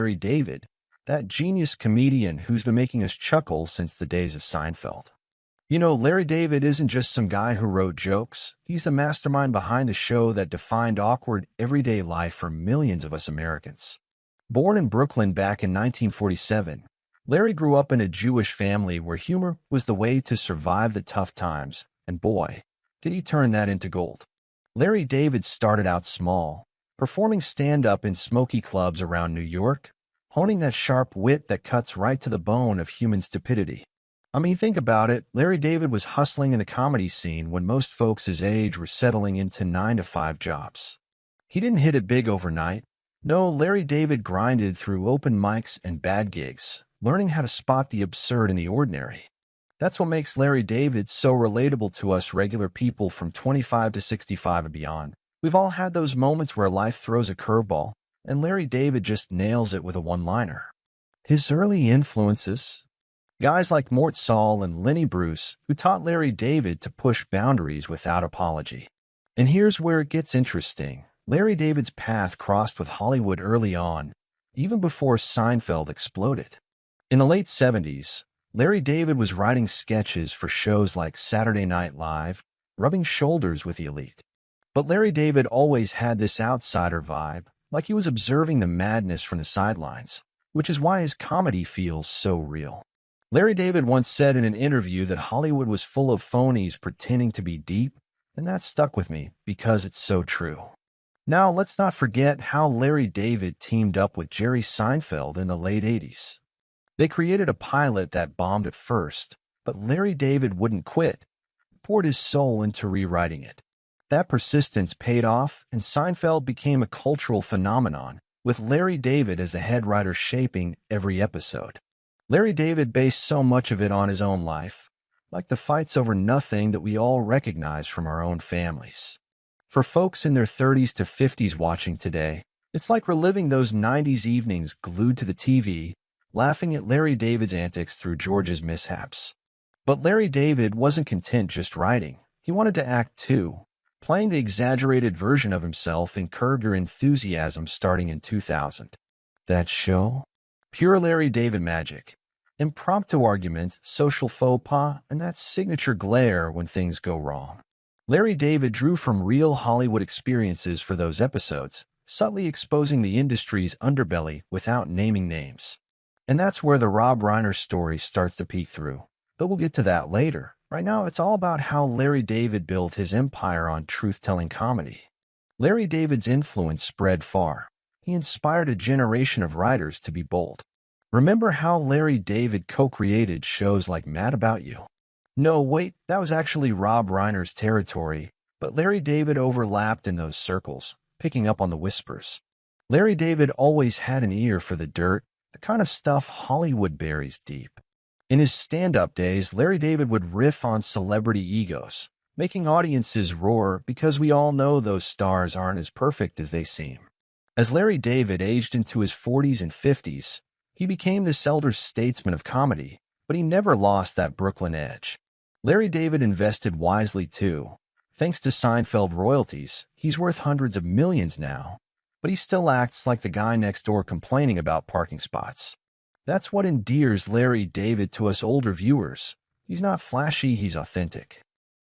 Larry David, that genius comedian who's been making us chuckle since the days of Seinfeld. Larry David isn't just some guy who wrote jokes. He's the mastermind behind the show that defined awkward, everyday life for millions of us Americans. Born in Brooklyn back in 1947, Larry grew up in a Jewish family where humor was the way to survive the tough times, and boy, did he turn that into gold. Larry David started out small, performing stand-up in smoky clubs around New York, honing that sharp wit that cuts right to the bone of human stupidity. Think about it. Larry David was hustling in the comedy scene when most folks his age were settling into 9-to-5 jobs. He didn't hit it big overnight. No, Larry David grinded through open mics and bad gigs, learning how to spot the absurd in the ordinary. That's what makes Larry David so relatable to us regular people from 25 to 65 and beyond. We've all had those moments where life throws a curveball, and Larry David just nails it with a one-liner. His early influences: guys like Mort Sahl and Lenny Bruce, who taught Larry David to push boundaries without apology. And here's where it gets interesting. Larry David's path crossed with Hollywood early on, even before Seinfeld exploded. In the late 70s, Larry David was writing sketches for shows like Saturday Night Live, rubbing shoulders with the elite. But Larry David always had this outsider vibe, like he was observing the madness from the sidelines, which is why his comedy feels so real. Larry David once said in an interview that Hollywood was full of phonies pretending to be deep, and that stuck with me because it's so true. Now, let's not forget how Larry David teamed up with Jerry Seinfeld in the late 80s. They created a pilot that bombed at first, but Larry David wouldn't quit. He poured his soul into rewriting it. That persistence paid off, and Seinfeld became a cultural phenomenon, with Larry David as the head writer shaping every episode. Larry David based so much of it on his own life, like the fights over nothing that we all recognize from our own families. For folks in their 30s to 50s watching today, it's like reliving those 90s evenings glued to the TV, laughing at Larry David's antics through George's mishaps. But Larry David wasn't content just writing. He wanted to act too, playing the exaggerated version of himself in Curb Your Enthusiasm starting in 2000. That show? Pure Larry David magic. Impromptu argument, social faux pas, and that signature glare when things go wrong. Larry David drew from real Hollywood experiences for those episodes, subtly exposing the industry's underbelly without naming names. And that's where the Rob Reiner story starts to peek through. But we'll get to that later. Right now, it's all about how Larry David built his empire on truth-telling comedy. Larry David's influence spread far. He inspired a generation of writers to be bold. Remember how Larry David co-created shows like Mad About You? No, wait, that was actually Rob Reiner's territory, but Larry David overlapped in those circles, picking up on the whispers. Larry David always had an ear for the dirt, the kind of stuff Hollywood buries deep. In his stand-up days, Larry David would riff on celebrity egos, making audiences roar because we all know those stars aren't as perfect as they seem. As Larry David aged into his 40s and 50s, he became this elder statesman of comedy, but he never lost that Brooklyn edge. Larry David invested wisely too. Thanks to Seinfeld royalties, he's worth hundreds of millions now, but he still acts like the guy next door complaining about parking spots. That's what endears Larry David to us older viewers. He's not flashy, he's authentic.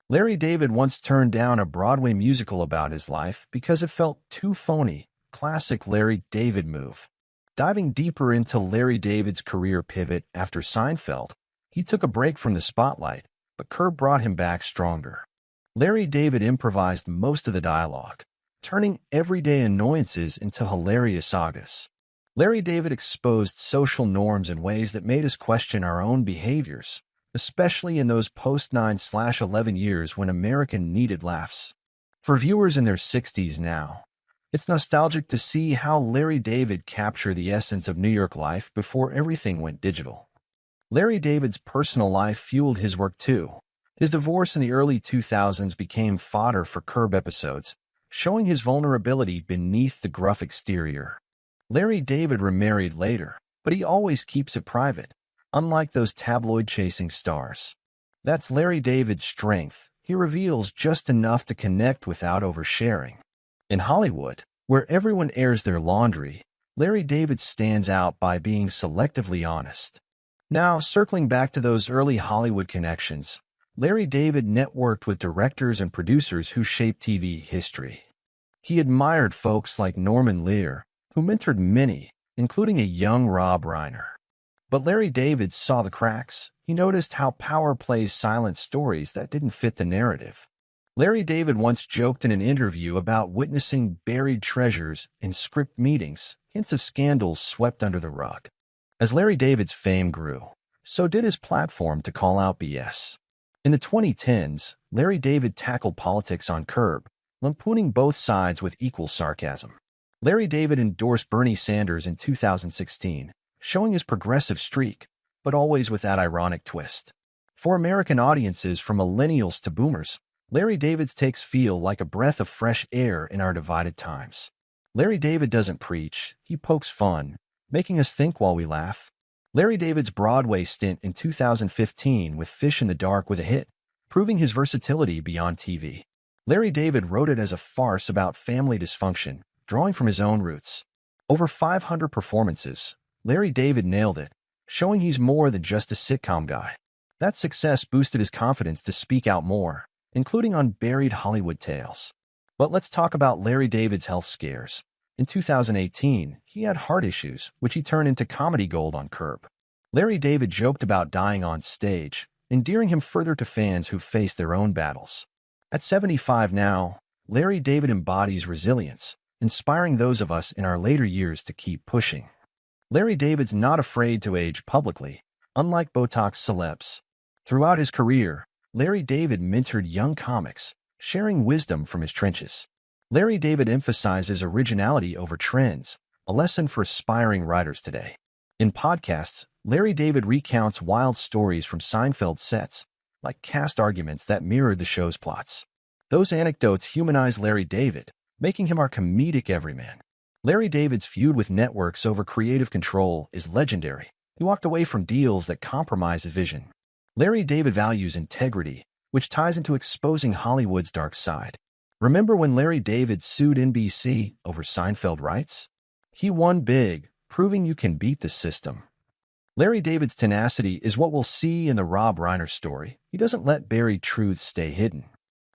Larry David once turned down a Broadway musical about his life because it felt too phony. Classic Larry David move. Diving deeper into Larry David's career pivot after Seinfeld, he took a break from the spotlight, but Curb brought him back stronger. Larry David improvised most of the dialogue, turning everyday annoyances into hilarious sagas. Larry David exposed social norms in ways that made us question our own behaviors, especially in those post-9/11 years when America needed laughs. For viewers in their 60s now, it's nostalgic to see how Larry David captured the essence of New York life before everything went digital. Larry David's personal life fueled his work too. His divorce in the early 2000s became fodder for Curb episodes, showing his vulnerability beneath the gruff exterior. Larry David remarried later, but he always keeps it private, unlike those tabloid-chasing stars. That's Larry David's strength. He reveals just enough to connect without oversharing. In Hollywood, where everyone airs their laundry, Larry David stands out by being selectively honest. Now, circling back to those early Hollywood connections, Larry David networked with directors and producers who shaped TV history. He admired folks like Norman Lear, who mentored many, including a young Rob Reiner. But Larry David saw the cracks. He noticed how power plays silent stories that didn't fit the narrative. Larry David once joked in an interview about witnessing buried treasures in script meetings, hints of scandals swept under the rug. As Larry David's fame grew, so did his platform to call out BS. In the 2010s, Larry David tackled politics on Curb, lampooning both sides with equal sarcasm. Larry David endorsed Bernie Sanders in 2016, showing his progressive streak, but always with that ironic twist. For American audiences from millennials to boomers, Larry David's takes feel like a breath of fresh air in our divided times. Larry David doesn't preach, he pokes fun, making us think while we laugh. Larry David's Broadway stint in 2015 with Fish in the Dark was a hit, proving his versatility beyond TV. Larry David wrote it as a farce about family dysfunction, drawing from his own roots. Over 500 performances, Larry David nailed it, showing he's more than just a sitcom guy. That success boosted his confidence to speak out more, including on buried Hollywood tales. But let's talk about Larry David's health scares. In 2018, he had heart issues, which he turned into comedy gold on Curb. Larry David joked about dying on stage, endearing him further to fans who face their own battles. At 75 now, Larry David embodies resilience, inspiring those of us in our later years to keep pushing. Larry David's not afraid to age publicly, unlike Botox celebs. Throughout his career, Larry David mentored young comics, sharing wisdom from his trenches. Larry David emphasizes originality over trends, a lesson for aspiring writers today. In podcasts, Larry David recounts wild stories from Seinfeld sets, like cast arguments that mirrored the show's plots. Those anecdotes humanize Larry David, making him our comedic everyman. Larry David's feud with networks over creative control is legendary. He walked away from deals that compromised his vision. Larry David values integrity, which ties into exposing Hollywood's dark side. Remember when Larry David sued NBC over Seinfeld rights? He won big, proving you can beat the system. Larry David's tenacity is what we'll see in the Rob Reiner story. He doesn't let buried truths stay hidden.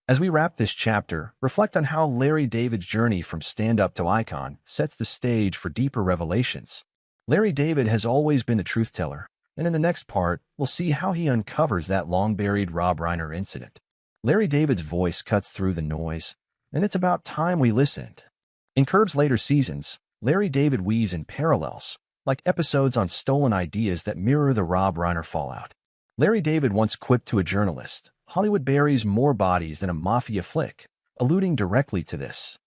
As we wrap this chapter, reflect on how Larry David's journey from stand-up to icon sets the stage for deeper revelations. Larry David has always been a truth teller, and in the next part, we'll see how he uncovers that long-buried Rob Reiner incident. Larry David's voice cuts through the noise, and it's about time we listened. In Curb's later seasons, Larry David weaves in parallels, like episodes on stolen ideas that mirror the Rob Reiner fallout. Larry David once quipped to a journalist, "Hollywood buries more bodies than a mafia flick," alluding directly to this.